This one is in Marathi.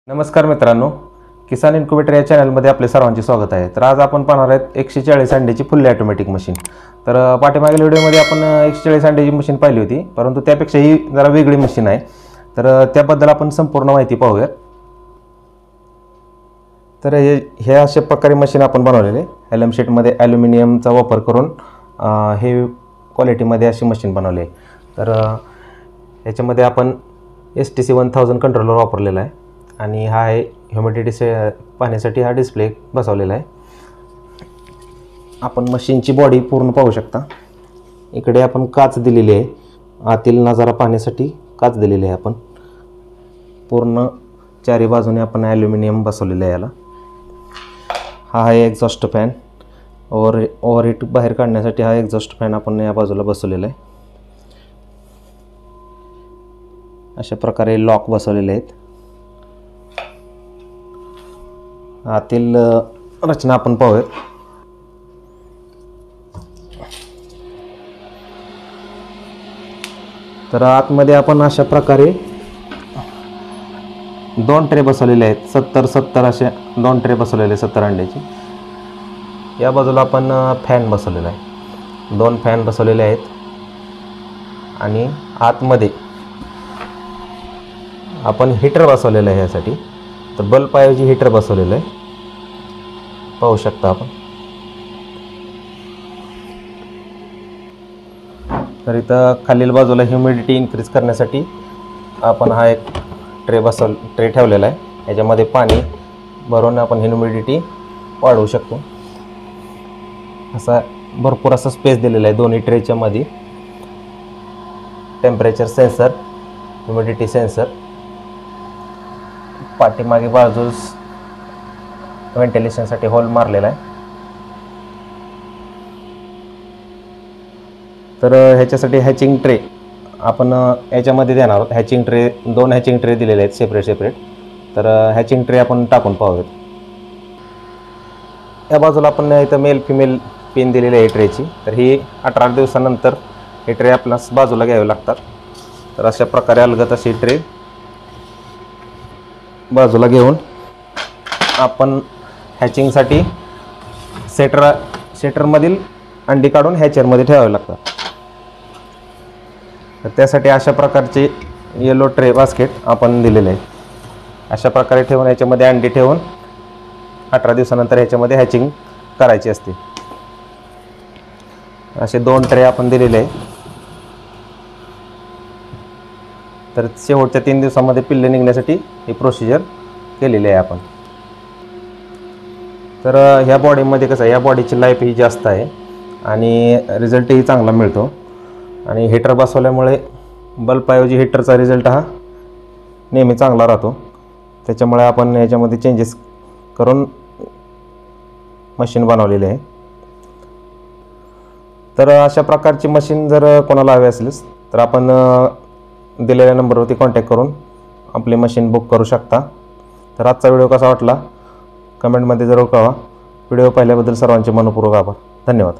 नमस्कार मित्रांनो, किसान इन्क्युबेटर या चॅनलमध्ये आपले सर्वांचे स्वागत आहे। तर आज आपण पाहणार आहोत 140 अंड्याची फुल्ली ऑटोमॅटिक मशीन। तर पाठीमागील व्हिडिओमध्ये आपण 140 अंड्याची मशीन पाहिली होती, परंतु त्यापेक्षा ही जरा वेगळी मशीन आहे। तर त्याबद्दल आपण संपूर्ण माहिती पाहूया। तर हे अशा प्रकारे मशीन आपण बनवलेले एलएम शीटमध्ये ॲल्युमिनियमचा वापर करून हे क्वालिटीमध्ये अशी मशीन बनवली आहे। तर याच्यामध्ये आपण STC 1000 कंट्रोलर वापरलेला आहे आणि हा आहे ह्युमिडिटी पाहण्यासाठी हा डिस्प्ले बसवलेला आहे। आपण मशीनची बॉडी पूर्ण पाहू शकता। इकडे आपण काच दिलेली आहे, आतील नजारा पाहण्यासाठी काच दिलेली आहे। आपण पूर्ण चारी बाजूने आपण ॲल्युमिनियम बसवलेलं आहे याला। हा आहे एक्झॉस्ट फॅन, ओव्हरहीट बाहेर काढण्यासाठी हा एक्झॉस्ट फॅन आपण या बाजूला बसवलेला आहे। अशा प्रकारे लॉक बसवलेले आहेत। आतील रचना आपण पाहूयात। तर आतमध्ये आपण अशा प्रकारे दोन ट्रे बसवलेले आहेत। 70 असे दोन ट्रे बसवलेले 70 अंड्याचे। या बाजूला आपण फॅन बसवलेला आहे, दोन फॅन बसवलेले आहेत आणि आतमध्ये आपण हीटर बसवलेलं आहे यासाठी। तर बल्ब ऐवजी हीटर बसवलेलं आहे, पाहू शकता आपण। तर इथं खालील बाजूला ह्युमिडिटी इन्क्रीज करण्यासाठी आपण हा एक ट्रे ठेवलेला आहे। याच्यामध्ये पाणी भरून आपण ह्युमिडिटी वाढवू शकतो। असा भरपूर असा स्पेस दिलेला आहे दोन्ही ट्रेच्या मध्ये। टेम्परेचर सेन्सर, ह्युमिडिटी सेन्सर, पाठीमागे बाजूस व्हेंटिलेशनसाठी होल मारलेला आहे। तर ह्याच्यासाठी हॅचिंग ट्रे आपण याच्यामध्ये देणार आहोत। हॅचिंग ट्रे, दोन हॅचिंग ट्रे दिलेले आहेत सेपरेट। तर हॅचिंग ट्रे आपण टाकून पाहूयात। या बाजूला आपण इथं मेल फिमेल पिन दिलेली आहे ट्रेची। तर ही 18 दिवसानंतर हे ट्रे आपल्यास बाजूला घ्यावे लागतात। तर अशा प्रकारे अलगद अशी ट्रे बाजूला घेऊन आपण हॅचिंगसाठी सेटरमधील अंडी काढून हॅचरमध्ये ठेवावे लागतात। तर त्यासाठी अशा प्रकारचे येलो ट्रे बास्केट आपण दिलेले आहे। अशा प्रकारे ठेवून याच्यामध्ये अंडी ठेवून 18 दिवसानंतर ह्याच्यामध्ये हॅचिंग करायची असते। असे दोन ट्रे आपण दिलेले आहे। तर शेवटच्या 3 दिवसामध्ये पिल्ले निघण्यासाठी ही प्रोसिजर केलेली आहे आपण। तर ह्या बॉडीमध्ये कसं आहे, या बॉडीची लाईफ ही जास्त आहे आणि रिझल्टही चांगला मिळतो। आणि हीटर बसवल्यामुळे बल्बऐवजी हीटरचा रिझल्ट हा नेहमी चांगला राहतो। त्याच्यामुळे आपण याच्यामध्ये चेंजेस करून मशीन बनवलेली आहे। तर अशा प्रकारची मशीन जर कोणाला हवी असेल तर आपण दिलेल्या नंबरवरती कॉन्टॅक्ट करून आपली मशीन बुक करू शकता। तर आजचा व्हिडिओ कसा वाटला कमेंटमध्ये जरूर कळवा। व्हिडिओ पाहिल्याबद्दल सर्वांचे मनपूर्वक आभार। धन्यवाद।